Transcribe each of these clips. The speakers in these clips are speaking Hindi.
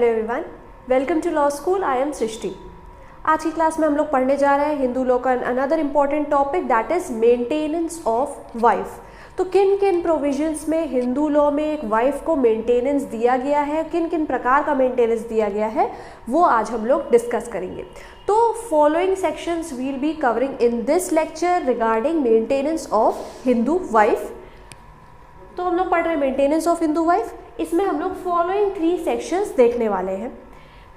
Hello everyone, welcome to law school. I am Srishti. आज की क्लास में हम लोग पढ़ने जा रहे हैं हिंदू लॉ का another important topic that is maintenance of wife. तो किन किन प्रोविजंस में हिंदू लॉ में एक वाइफ को मेंटेनेंस दिया गया है, किन किन प्रकार का मेंटेनेंस दिया गया है, वो आज हम लोग डिस्कस करेंगे। तो following sections will be covering in this lecture regarding maintenance of Hindu wife. तो हम लोग पढ़ रहे हैं मेंटेनेंस ऑफ हिंदू वाइफ। इसमें हम लोग फॉलोइंग 3 सेक्शंस देखने वाले हैं।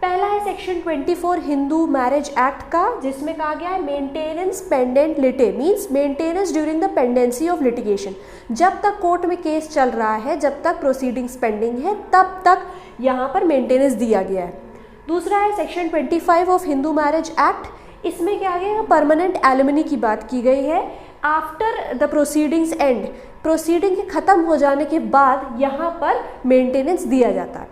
पहला है सेक्शन 24 हिंदू मैरिज एक्ट का, जिसमें कहा गया है maintenance pendente lite means maintenance during the pendency of litigation. जब तक कोर्ट में केस चल रहा है, जब तक प्रोसीडिंग्स पेंडिंग है, तब तक यहाँ पर मेंटेनेंस दिया गया है। दूसरा है section 25 of Hindu marriage act. इसमें क्या गया है, परमानेंट एलिमनी की बात की गई है। After the proceedings and, proceeding खत्म हो जाने के बाद यहाँ पर मेंटेनेंस दिया जाता है।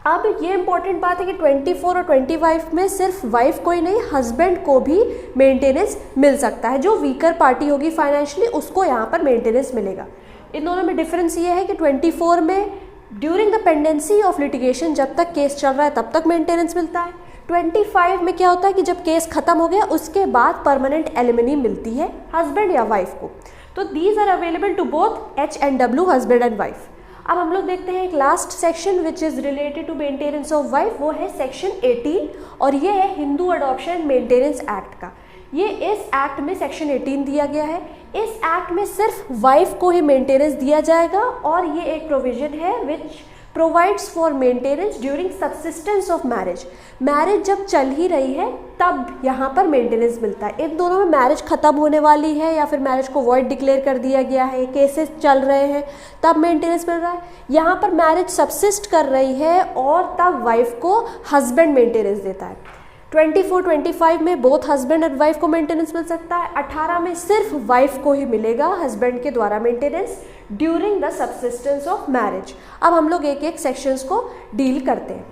अब ये इंपॉर्टेंट बात है कि 24 और 25 में सिर्फ वाइफ को ही नहीं, हस्बैंड को भी मेंटेनेंस मिल सकता है। जो वीकर पार्टी होगी फाइनेंशियली, उसको यहाँ पर मेंटेनेंस मिलेगा। इन दोनों में डिफरेंस ये है कि 24 में during the pendency of litigation, जब तक केस चल रहा है तब तक मेंटेनेंस मिलता है। 25 में क्या होता है कि जब केस खत्म हो गया उसके बाद परमानेंट एलिमनी मिलती है हस्बैंड या वाइफ को। तो these are available to both H and W, husband and wife. अब हम लोग देखते हैं एक last section which is related to maintenance of wife, वो है सेक्शन 18 और ये है हिंदू अडॉप्शन मेंटेनेंस एक्ट का। ये इस एक्ट में सेक्शन 18 दिया गया है। इस एक्ट में सिर्फ वाइफ को ही मेंटेनेंस दिया जाएगा और ये एक प्रोविजन है which provides for maintenance during subsistence of marriage. Marriage जब चल ही रही है तब यहाँ पर मेंटेनेंस मिलता है। इन दोनों में मैरिज खत्म होने वाली है या फिर मैरिज को वॉइड डिक्लेयर कर दिया गया है, केसेस चल रहे हैं, तब मेंटेनेंस मिल रहा है। यहाँ पर मैरिज सब्सिस्ट कर रही है और तब वाइफ को हस्बैंड मेंटेनेंस देता है। 24-25 में बोथ हस्बैंड एंड वाइफ को मेंटेनेंस मिल सकता है। 18 में सिर्फ वाइफ को ही मिलेगा हस्बैंड के द्वारा maintenance during the subsistence of marriage. अब हम लोग एक एक सेक्शंस को डील करते हैं।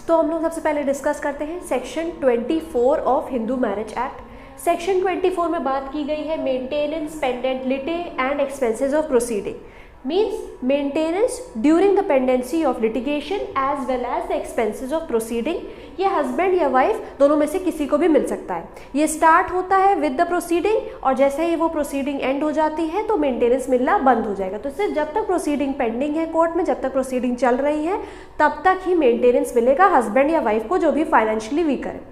तो हम लोग सबसे पहले डिस्कस करते हैं section 24 of Hindu marriage act. Section 24 में बात की गई है maintenance pendente lite and expenses of proceeding means maintenance during the pendency of litigation as well as the expenses of proceeding। ये हस्बैंड या वाइफ दोनों में से किसी को भी मिल सकता है। ये स्टार्ट होता है विद द प्रोसीडिंग और जैसे ही वो प्रोसीडिंग एंड हो जाती है तो मेंटेनेंस मिलना बंद हो जाएगा। तो सिर्फ जब तक प्रोसीडिंग पेंडिंग है कोर्ट में, जब तक प्रोसीडिंग चल रही है, तब तक ही मेंटेनेंस मिलेगा हस्बैंड या वाइफ को जो भी फाइनेंशियली वीकर है।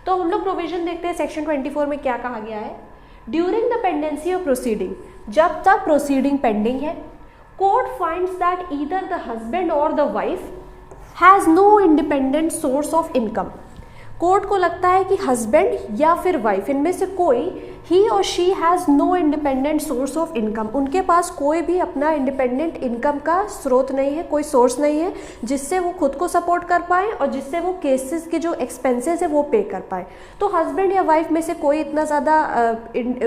तो हम लोग प्रोविजन देखते हैं सेक्शन 24 में क्या कहा गया है। During the pendency of proceeding, जब तक प्रोसीडिंग पेंडिंग है, court finds that either the husband or the wife has no independent source of income। Court को लगता है कि हस्बैंड या फिर वाइफ, इनमें से कोई, ही और she has no independent source of income, उनके पास कोई भी अपना इंडिपेंडेंट इनकम का स्रोत नहीं है, कोई सोर्स नहीं है जिससे वो खुद को सपोर्ट कर पाए और जिससे वो केसेस के जो एक्सपेंसेस है वो पे कर पाए। तो हस्बैंड या वाइफ में से कोई इतना ज़्यादा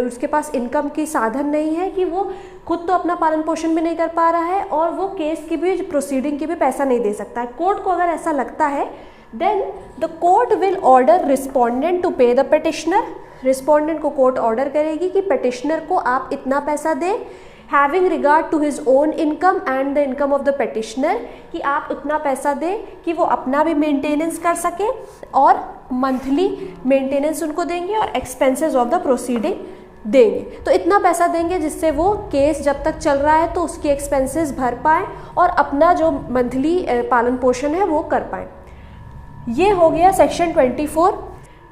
उसके पास इनकम की साधन नहीं है कि वो खुद तो अपना पालन पोषण भी नहीं कर पा रहा है और वो केस की भी, प्रोसीडिंग की भी पैसा नहीं दे सकता है। कोर्ट को अगर ऐसा लगता है then the court will order respondent to pay the petitioner। Respondent को कोर्ट ऑर्डर करेगी कि petitioner को आप इतना पैसा दें, having regard to his own income and the income of the petitioner, कि आप उतना पैसा दें कि वो अपना भी मेंटेनेंस कर सके और मंथली मेंटेनेंस उनको देंगे और एक्सपेंसेस ऑफ द प्रोसीडिंग देंगे। तो इतना पैसा देंगे जिससे वो केस जब तक चल रहा है तो उसकी एक्सपेंसेस भर पाएँ और अपना जो मंथली पालन पोषण है वो कर पाएँ। ये हो गया सेक्शन 24।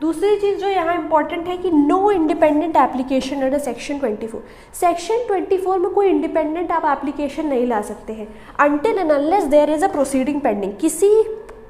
दूसरी चीज़ जो यहाँ इंपॉर्टेंट है कि no independent application under section 24। Section 24 में कोई इंडिपेंडेंट आप एप्लीकेशन नहीं ला सकते हैं until and unless there is a proceeding pending. किसी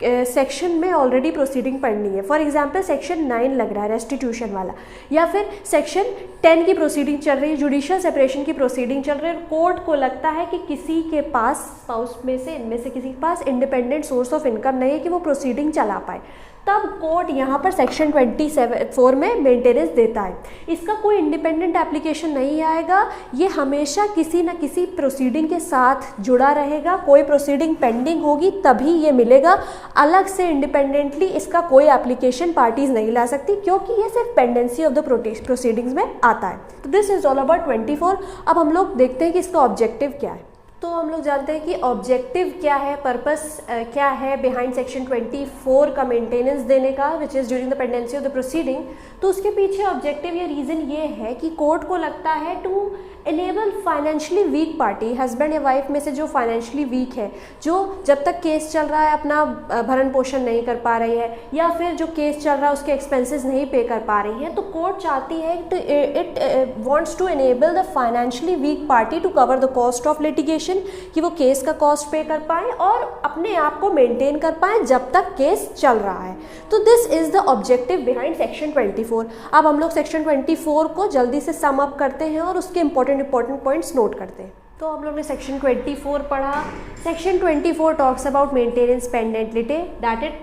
सेक्शन में ऑलरेडी प्रोसीडिंग पेंडिंग है, फॉर एग्जांपल सेक्शन 9 लग रहा है रेस्टिट्यूशन वाला, या फिर सेक्शन 10 की प्रोसीडिंग चल रही है, जुडिशियल सेपरेशन की प्रोसीडिंग चल रही है। कोर्ट को लगता है कि किसी के पास स्पाउस में से, इनमें से किसी के पास इंडिपेंडेंट सोर्स ऑफ इनकम नहीं है कि वो प्रोसीडिंग चला पाए, तब कोर्ट यहाँ पर सेक्शन 24 में मेंटेनेंस देता है। इसका कोई इंडिपेंडेंट एप्लीकेशन नहीं आएगा, ये हमेशा किसी न किसी प्रोसीडिंग के साथ जुड़ा रहेगा। कोई प्रोसीडिंग पेंडिंग होगी तभी ये मिलेगा, अलग से इंडिपेंडेंटली इसका कोई एप्लीकेशन पार्टीज नहीं ला सकती क्योंकि ये सिर्फ पेंडेंसी ऑफ द प्रोसीडिंग्स में आता है। तो दिस इज ऑल अबाउट 24। अब हम लोग देखते हैं कि इसका ऑब्जेक्टिव क्या है। तो हम लोग जानते हैं कि ऑब्जेक्टिव क्या है, पर्पस क्या है बिहाइंड सेक्शन 24 का मेंटेनेंस देने का, which is during the pendency of the proceeding. तो उसके पीछे ऑब्जेक्टिव या रीज़न ये है कि कोर्ट को लगता है to enable financially weak party, husband या वाइफ में से जो फाइनेंशियली वीक है, जो जब तक केस चल रहा है अपना भरण पोषण नहीं कर पा रही है या फिर जो केस चल रहा है उसके एक्सपेंसेस नहीं पे कर पा रही हैं, तो कोर्ट चाहती है it wants to enable the financially weak party to cover the cost of litigation, कि वो केस का कॉस्ट पे कर पाए और अपने आप को मेंटेन कर पाए जब तक केस चल रहा है। तो this is the objective behind section 24। अब हम लोग सेक्शन 24 को जल्दी से सम अप करते हैं और उसके इंपॉर्टेंट पॉइंट्स नोट करते हैं। तो हम लोग ने सेक्शन 24 पढ़ा। Section 24 talks about maintenance pendente lite, that it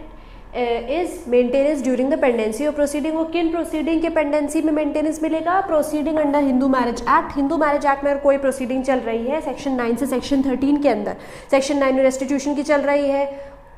is maintenance during the pendency of proceeding. वो किन प्रोसीडिंग के पेंडेंसी में मेंटेनेंस मिलेगा? Proceeding under Hindu marriage act. Hindu marriage act में अगर कोई प्रोसीडिंग चल रही है सेक्शन 9 से सेक्शन 13 के अंदर, सेक्शन 9 में रेस्टिट्यूशन की चल रही है,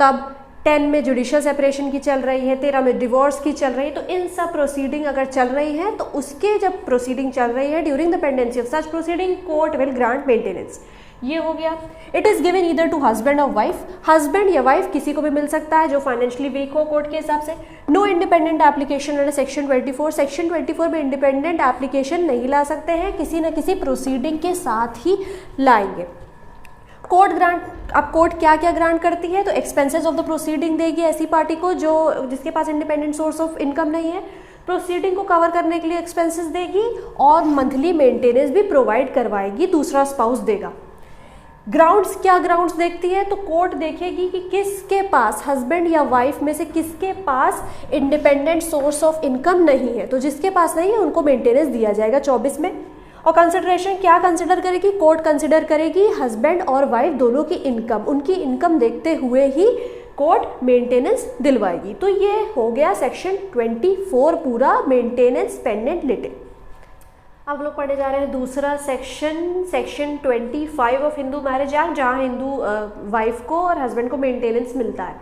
तब 10 में जुडिशियल सेपरेशन की चल रही है, 13 में डिवोर्स की चल रही है, तो इन सब प्रोसीडिंग अगर चल रही है तो उसके जब प्रोसीडिंग चल रही है during the pendency of such proceeding, court will grant maintenance. ये हो गया। It is given either to husband और वाइफ, हस्बैंड या वाइफ किसी को भी मिल सकता है जो फाइनेंशियली वीक हो कोर्ट के हिसाब से। No independent application under section 24। Section 24 में इंडिपेंडेंट एप्लीकेशन नहीं ला सकते हैं, किसी न किसी प्रोसीडिंग के साथ ही लाएंगे। कोर्ट ग्रांट, अब कोर्ट क्या क्या ग्रांट करती है? तो एक्सपेंसेस ऑफ द प्रोसीडिंग देगी ऐसी पार्टी को जो जिसके पास इंडिपेंडेंट सोर्स ऑफ इनकम नहीं है, प्रोसीडिंग को कवर करने के लिए एक्सपेंसेस देगी और मंथली मेंटेनेंस भी प्रोवाइड करवाएगी, दूसरा स्पाउस देगा। ग्राउंड्स, क्या ग्राउंड्स देखती है? तो कोर्ट देखेगी कि किसके पास, हस्बैंड या वाइफ में से किसके पास इंडिपेंडेंट सोर्स ऑफ इनकम नहीं है, तो जिसके पास नहीं है उनको मेंटेनेंस दिया जाएगा 24 में। और कंसिडरेशन क्या कंसिडर करेगी? कोर्ट कंसिडर करेगी हस्बैंड और वाइफ दोनों की इनकम, उनकी इनकम देखते हुए ही कोर्ट मेंटेनेंस दिलवाएगी। तो ये हो गया सेक्शन 24 पूरा, मेंटेनेंस पेंडेंट लिटे। अब लोग पढ़े जा रहे हैं दूसरा section, section 25 of Hindu marriage act, जहाँ हिंदू वाइफ को और हस्बैंड को मेंटेनेंस मिलता है।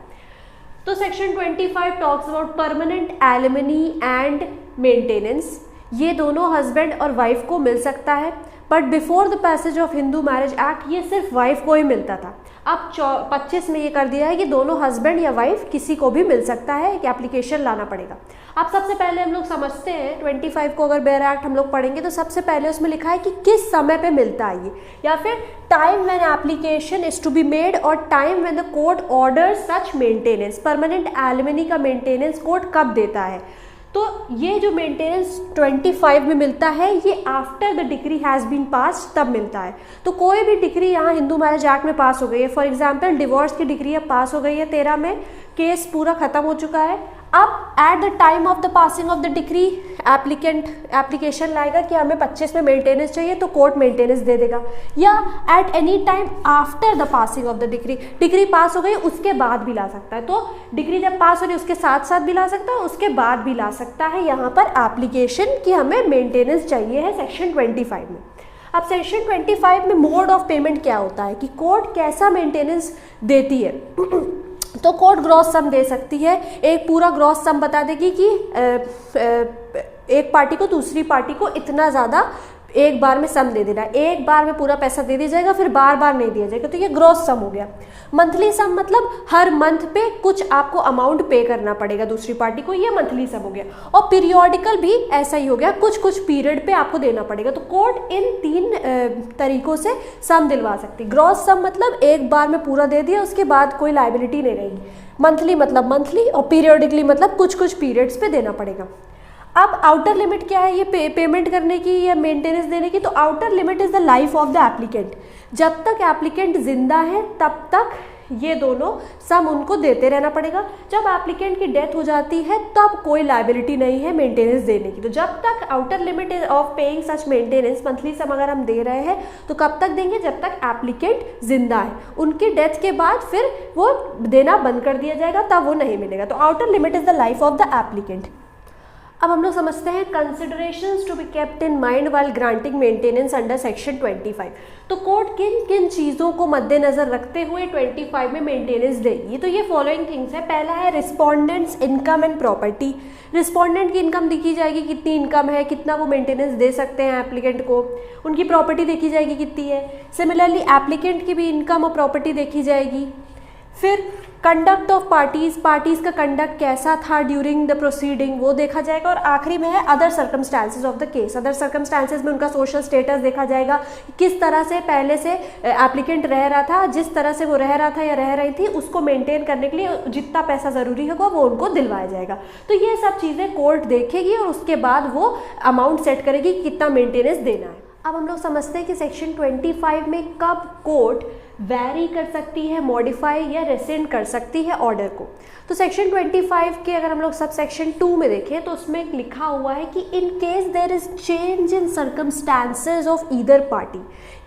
तो section 25 talks about permanent alimony and maintenance. ये दोनों हस्बैंड और वाइफ को मिल सकता है, but before the passage of Hindu marriage act ये सिर्फ वाइफ को ही मिलता था। अब 25 में ये कर दिया है कि दोनों हस्बैंड या वाइफ किसी को भी मिल सकता है, एक एप्लीकेशन लाना पड़ेगा। अब सबसे पहले हम लोग समझते हैं 25 को, अगर बेयर एक्ट हम लोग पढ़ेंगे तो सबसे पहले उसमें लिखा है कि किस समय पे मिलता है ये, या फिर time when application is to be made और time when the court order such maintenance. Permanent alimony का मेंटेनेंस कोर्ट कब देता है? तो ये जो मेंटेनेंस 25 में मिलता है ये after the decree has been pass तब मिलता है। तो कोई भी डिक्री यहाँ हिंदू मैरिज एक्ट में पास हो गई है, फॉर एग्जांपल डिवोर्स की डिक्री अब पास हो गई है 13 में, केस पूरा खत्म हो चुका है। अब at the time of the passing of the decree applicant application लाएगा कि हमें 25 में मेंटेनेंस चाहिए, तो कोर्ट मेंटेनेंस दे देगा। या at any time after the passing of the decree, decree pass हो गई उसके बाद भी ला सकता है। तो डिक्री जब पास हो रही उसके साथ साथ भी ला सकता है, उसके बाद भी ला सकता है यहाँ पर एप्लीकेशन कि हमें मेंटेनेंस चाहिए है सेक्शन 25 में। अब सेक्शन 25 में मोड ऑफ पेमेंट क्या होता है कि कोर्ट कैसा मेंटेनेंस देती है? तो कोर्ट ग्रॉस सम दे सकती है, एक पूरा ग्रॉस सम बता देगी कि एक पार्टी को दूसरी पार्टी को इतना ज़्यादा एक बार में सम दे देना, एक बार में पूरा पैसा दे दिया जाएगा, फिर बार बार नहीं दिया जाएगा, तो ये ग्रॉस सम हो गया। मंथली सम मतलब हर मंथ पे कुछ आपको अमाउंट पे करना पड़ेगा दूसरी पार्टी को, ये मंथली सम हो गया। और पीरियोडिकल भी ऐसा ही हो गया, कुछ कुछ पीरियड पे आपको देना पड़ेगा। तो कोर्ट इन 3 तरीकों से सम दिलवा सकती। ग्रॉस सम मतलब एक बार में पूरा दे दिया, उसके बाद कोई लायबिलिटी नहीं रहेगी। मंथली मतलब मंथली, और पीरियोडिकली मतलब कुछ कुछ पीरियड्स पे देना पड़ेगा। अब आउटर लिमिट क्या है ये पेमेंट करने की या मेंटेनेंस देने की? तो outer limit is the life of the applicant. जब तक एप्लीकेंट जिंदा है तब तक ये दोनों सम उनको देते रहना पड़ेगा। जब एप्लीकेंट की डेथ हो जाती है तब कोई लायबिलिटी नहीं है मेंटेनेंस देने की। तो जब तक outer limit of paying such maintenance, monthly sum अगर हम दे रहे हैं तो कब तक देंगे? जब तक एप्लीकेंट जिंदा है। उनकी डेथ के बाद फिर वो देना बंद कर दिया जाएगा, तब वो नहीं मिलेगा। तो outer limit is the life of the applicant. अब हम लोग समझते हैं considerations to be kept in mind while granting maintenance under section 25। तो कोर्ट किन किन चीज़ों को मद्देनजर रखते हुए 25 में मेंटेनेंस देगी। तो ये फॉलोइंग थिंग्स है। पहला है respondents income and property. Respondent की इनकम देखी जाएगी, कितनी इनकम है, कितना वो मेंटेनेंस दे सकते हैं एप्लीकेंट को। उनकी प्रॉपर्टी देखी जाएगी कितनी है। सिमिलरली एप्लीकेंट की भी इनकम और प्रॉपर्टी देखी जाएगी। फिर कंडक्ट ऑफ पार्टीज का कंडक्ट कैसा था ड्यूरिंग द प्रोसीडिंग वो देखा जाएगा। और आखिरी में है other circumstances of the case. Other circumstances में उनका सोशल स्टेटस देखा जाएगा, किस तरह से पहले से एप्लीकेंट रह रहा था, जिस तरह से वो रह रहा था या रह रही थी उसको मेंटेन करने के लिए जितना पैसा ज़रूरी होगा वो उनको दिलवाया जाएगा। तो ये सब चीज़ें कोर्ट देखेगी और उसके बाद वो अमाउंट सेट करेगी कि कितना मेंटेनेंस देना है। अब हम लोग समझते हैं कि सेक्शन 25 में कब कोर्ट वैरी कर सकती है, मॉडिफाई या रेसेंड कर सकती है ऑर्डर को। तो सेक्शन 25 के अगर हम लोग सब सेक्शन 2 में देखें तो उसमें लिखा हुआ है कि in case there is change in circumstances of either party,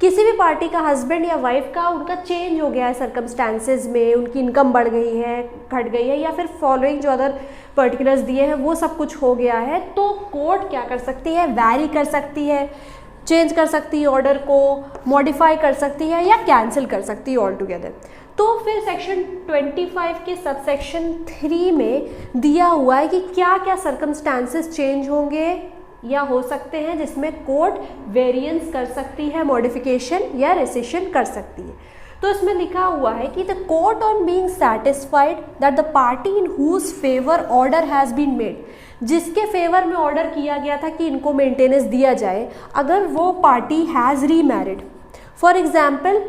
किसी भी पार्टी का हस्बैंड या वाइफ का उनका चेंज हो गया है सर्कमस्टांसेस में, उनकी इनकम बढ़ गई है, घट गई है, या फिर फॉलोइंग जो अदर पर्टिकुलर्स दिए हैं वो सब कुछ हो गया है, तो कोर्ट क्या कर सकती है, वैरी कर सकती है, चेंज कर सकती है ऑर्डर को, मॉडिफाई कर सकती है या कैंसिल कर सकती है ऑल टुगेदर। तो फिर सेक्शन 25 के सब सेक्शन 3 में दिया हुआ है कि क्या क्या सर्कमस्टांसेस चेंज होंगे या हो सकते हैं जिसमें कोर्ट वेरिएंस कर सकती है, मॉडिफिकेशन या रेसिशन कर सकती है। तो इसमें लिखा हुआ है कि the court on being satisfied that the party in whose favour order has been made, जिसके फेवर में ऑर्डर किया गया था कि इनको मेंटेनेंस दिया जाए, अगर वो party has remarried. For example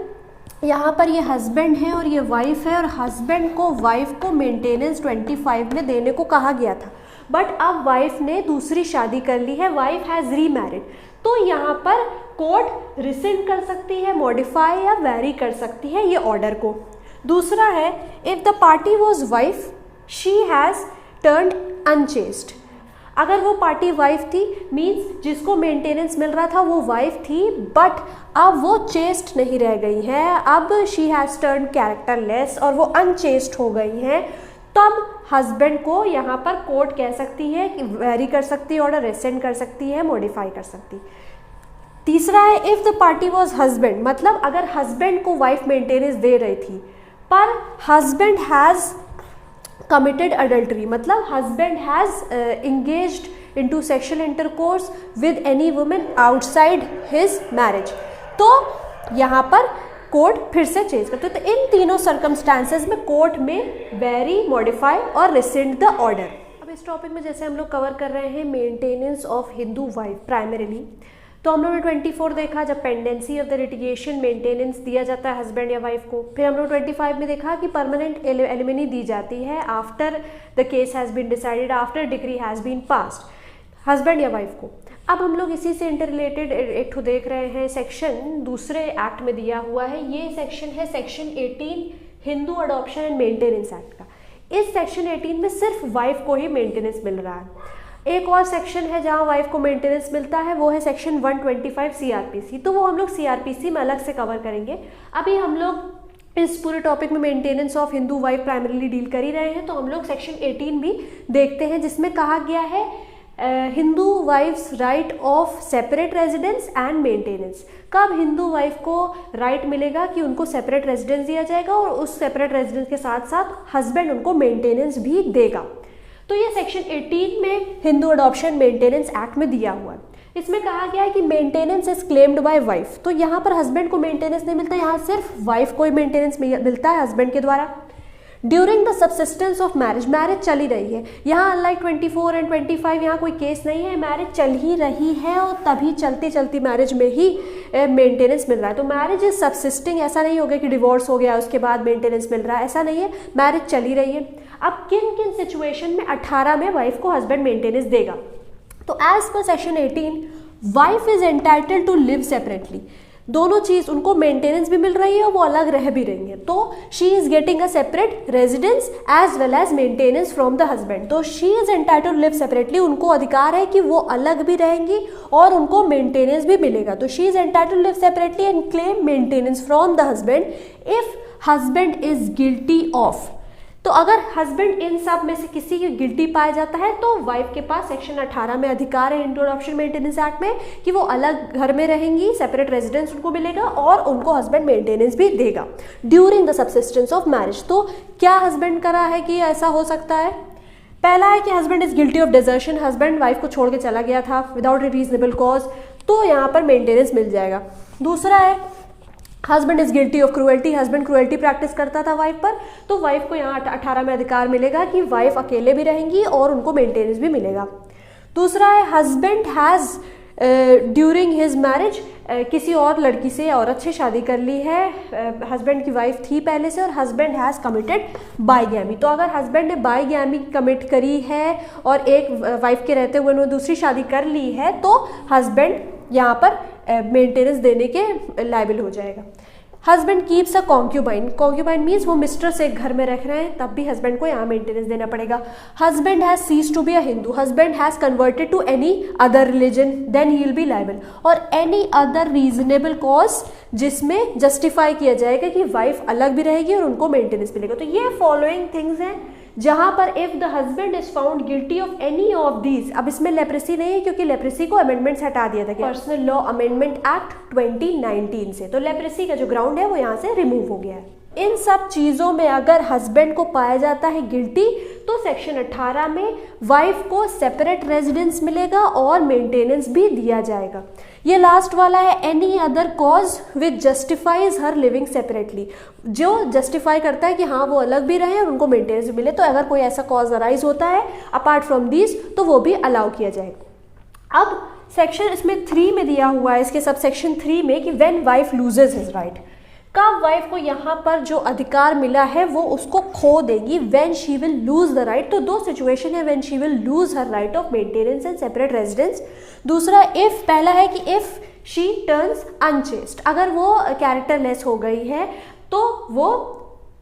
यहाँ पर ये हस्बैंड है और ये वाइफ है और हस्बैंड को वाइफ को मेंटेनेंस 25 में देने को कहा गया था, बट अब वाइफ ने दूसरी शादी कर ली है, वाइफ हैज़ रीमैरिड। तो यहाँ पर कोर्ट रिसेंड कर सकती है, मॉडिफाई या वेरी कर सकती है ये ऑर्डर को। दूसरा है if the party was wife she has turned unchaste. अगर वो पार्टी वाइफ थी मीन्स जिसको मेंटेनेंस मिल रहा था वो वाइफ थी, बट अब वो चेस्ट नहीं रह गई है, अब शी हैज़ टर्न कैरेक्टरलेस और वो अनचेस्ट हो गई हैं, तब हस्बैंड को यहाँ पर कोर्ट कह सकती है कि वेरी कर सकती है, ऑर्डर रेसेंड कर सकती है, मॉडिफाई कर सकती है। तीसरा है if the party was husband, मतलब अगर हस्बैंड को वाइफ मेंटेनेंस दे रही थी पर हस्बैंड हैज़ committed adultery, मतलब husband has engaged into sexual intercourse with any woman outside his marriage, तो यहाँ पर कोर्ट फिर से चेंज करते हैं। तो इन तीनों सर्कमस्टांसेस में कोर्ट में वेरी, मॉडिफाई और रिसेंड द ऑर्डर। अब इस टॉपिक में जैसे हम लोग कवर कर रहे हैं maintenance of Hindu wife primarily, तो हम लोग ने 24 देखा जब pendency of the litigation maintenance दिया जाता है हस्बैंड या वाइफ को। फिर हम लोग 25 में देखा कि परमानेंट एलिमनी दी जाती है after the case has been decided, after decree has been passed, husband या वाइफ को। अब हम लोग इसी से इंटर रिलेटेड एक देख रहे हैं सेक्शन दूसरे एक्ट में दिया हुआ है। ये सेक्शन है section 18 Hindu adoption and maintenance act का। इस सेक्शन 18 में सिर्फ वाइफ को ही मेंटेनेंस मिल रहा है। एक और सेक्शन है जहाँ वाइफ को मेंटेनेंस मिलता है, वो है सेक्शन 125 CRPC, तो वो हम लोग CRPC में अलग से कवर करेंगे। अभी हम लोग इस पूरे टॉपिक में maintenance of Hindu wife primarily deal कर ही रहे हैं, तो हम लोग सेक्शन 18 भी देखते हैं जिसमें कहा गया है Hindu wife's right of separate residence and maintenance. कब हिंदू वाइफ को राइट मिलेगा कि उनको सेपरेट रेजिडेंस दिया जाएगा और उस सेपरेट रेजिडेंस के साथ साथ हस्बैंड उनको मेंटेनेंस भी देगा। तो ये सेक्शन 18 में हिंदू अडॉप्शन मेंटेनेंस एक्ट में दिया हुआ है। इसमें कहा गया है कि maintenance is claimed by wife, तो यहाँ पर हस्बैंड को मेंटेनेंस नहीं मिलता, यहाँ सिर्फ वाइफ को ही मेंटेनेंस मिलता है हस्बैंड के द्वारा। During the subsistence of marriage, marriage चली रही है यहाँ, अनलाइक 24 एंड 25 यहाँ कोई केस नहीं है, मैरिज चल ही रही है और तभी चलती चलती मैरिज में ही मेंटेनेंस मिल रहा है। तो मैरिज इज सबसिस्टिंग, ऐसा नहीं हो गया कि डिवोर्स हो गया उसके बाद मेंटेनेंस मिल रहा है, ऐसा नहीं है, मैरिज चली रही है। अब किन किन सिचुएशन में 18 में वाइफ को हस्बैंड मेंटेनेंस देगा, तो as per section 18 wife is entitled to live separately, दोनों चीज़ उनको मेंटेनेंस भी मिल रही है और वो अलग रह भी रही है, तो she is getting a separate residence as well as maintenance from the husband. तो she is entitled to live separately, उनको अधिकार है कि वो अलग भी रहेंगी और उनको मेंटेनेंस भी मिलेगा। तो she is entitled to live separately and claim maintenance from the husband if husband is guilty of तो अगर हस्बैंड इन सब में से किसी की गिल्टी पाया जाता है तो वाइफ के पास सेक्शन 18 में अधिकार है हिंदू अडॉप्शन मेंटेनेंस एक्ट में कि वो अलग घर में रहेंगी, सेपरेट रेजिडेंस उनको मिलेगा और उनको हस्बैंड मेंटेनेंस भी देगा during the subsistence of marriage. तो क्या हस्बैंड करा है कि ऐसा हो सकता है? पहला है कि husband is guilty of desertion, husband wife को छोड़ के चला गया था विदाउट ए रीजनेबल कॉज, तो यहाँ पर मेंटेनेंस मिल जाएगा। दूसरा है husband is guilty of cruelty, husband cruelty practice करता था वाइफ पर, तो वाइफ को यहाँ 18 में अधिकार मिलेगा कि वाइफ अकेले भी रहेंगी और उनको मेंटेनेंस भी मिलेगा। दूसरा है husband has during his marriage किसी और लड़की से या औरत से शादी कर ली है, हस्बैंड की वाइफ थी पहले से और हस्बैंड हैज़ कमिटेड बाईगैमी। तो अगर हस्बैंड ने बाईगैमी कमिट करी है और एक वाइफ के रहते हुए उन्होंने दूसरी शादी कर ली है तो हस्बैंड यहाँ पर मेंटेनेंस देने के लायबल हो जाएगा। हस्बैंड कीप्स अ कॉन्क्यूबाइन, कॉन्क्यूबाइन मीन्स वो मिस्ट्रेस एक घर में रख रहे हैं तब भी हस्बैंड को यहाँ मेंटेनेंस देना पड़ेगा। Husband has ceased to be a Hindu, husband has converted to any other religion then he will be liable, और एनी अदर रीजनेबल कॉज जिसमें जस्टिफाई किया जाएगा कि वाइफ अलग भी रहेगी और उनको मेंटेनेंस मिलेगा। तो ये फॉलोइंग थिंग्स हैं जहां पर if the husband is found guilty of any of these, अब इसमें लेप्रेसी नहीं है क्योंकि लेप्रेसी को अमेंडमेंट्स हटा दिया था पर्सनल लॉ अमेंडमेंट एक्ट 2019 से, तो लेप्रेसी का जो ग्राउंड है वो यहाँ से रिमूव हो गया है। इन सब चीज़ों में अगर हस्बैंड को पाया जाता है गिल्टी तो सेक्शन 18 में वाइफ को सेपरेट रेजिडेंस मिलेगा और मेंटेनेंस भी दिया जाएगा। ये लास्ट वाला है any other cause which justifies her living separately, जो जस्टिफाई करता है कि हाँ वो अलग भी रहे और उनको मेंटेनेंस भी मिले। तो अगर कोई ऐसा कॉज अराइज होता है अपार्ट फ्रॉम दीज तो वो भी अलाउ किया जाएगा। अब सेक्शन इसमें 3 में दिया हुआ है, इसके सब सेक्शन 3 में कि when wife loses his right, कब वाइफ को यहाँ पर जो अधिकार मिला है वो उसको खो देगी, when she will lose the right. तो दो सिचुएशन है, when she will lose her right of maintenance and separate residence. दूसरा इफ, पहला है कि इफ शी टर्न्स अनचेस्ट, अगर वो कैरेक्टरलेस हो गई है तो वो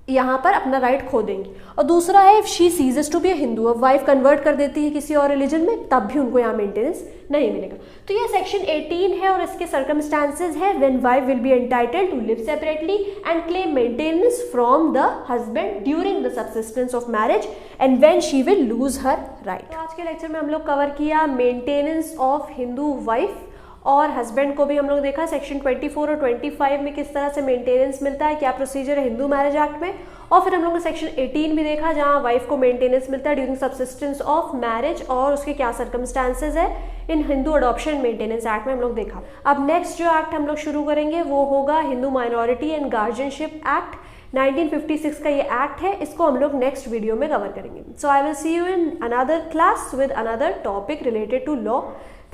यहाँ पर अपना राइट खो देंगी। और दूसरा है if she ceases to be a Hindu, अब वाइफ कन्वर्ट कर देती है किसी और रिलीजन में तब भी उनको यहाँ मेंटेनेंस नहीं मिलेगा। तो ये सेक्शन 18 है और इसके सर्कमस्टांसेस है when wife will be entitled to live separately and claim maintenance from the husband during the subsistence of marriage and when she will lose her right. तो आज के लेक्चर में हम लोग कवर किया मेंटेनेंस ऑफ हिंदू वाइफ और हस्बैंड को भी हम लोग देखा सेक्शन 24 और 25 में किस तरह से मेंटेनेंस मिलता है, क्या प्रोसीजर है हिंदू मैरिज एक्ट में, और फिर हम लोग ने सेक्शन 18 भी देखा जहां वाइफ को मेंटेनेंस मिलता है ड्यूरिंग सबसिस्टेंस ऑफ मैरिज और उसके क्या सर्कमस्टांसेस है इन हिंदू अडॉप्शन मेंटेनेंस एक्ट में हम लोग देखा। अब नेक्स्ट जो एक्ट हम लोग शुरू करेंगे वो होगा Hindu minority and guardianship act 1956 का ये एक्ट है, इसको हम लोग नेक्स्ट वीडियो में कवर करेंगे। So I will see you in another class with another topic related to law.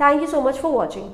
Thank you so much for watching.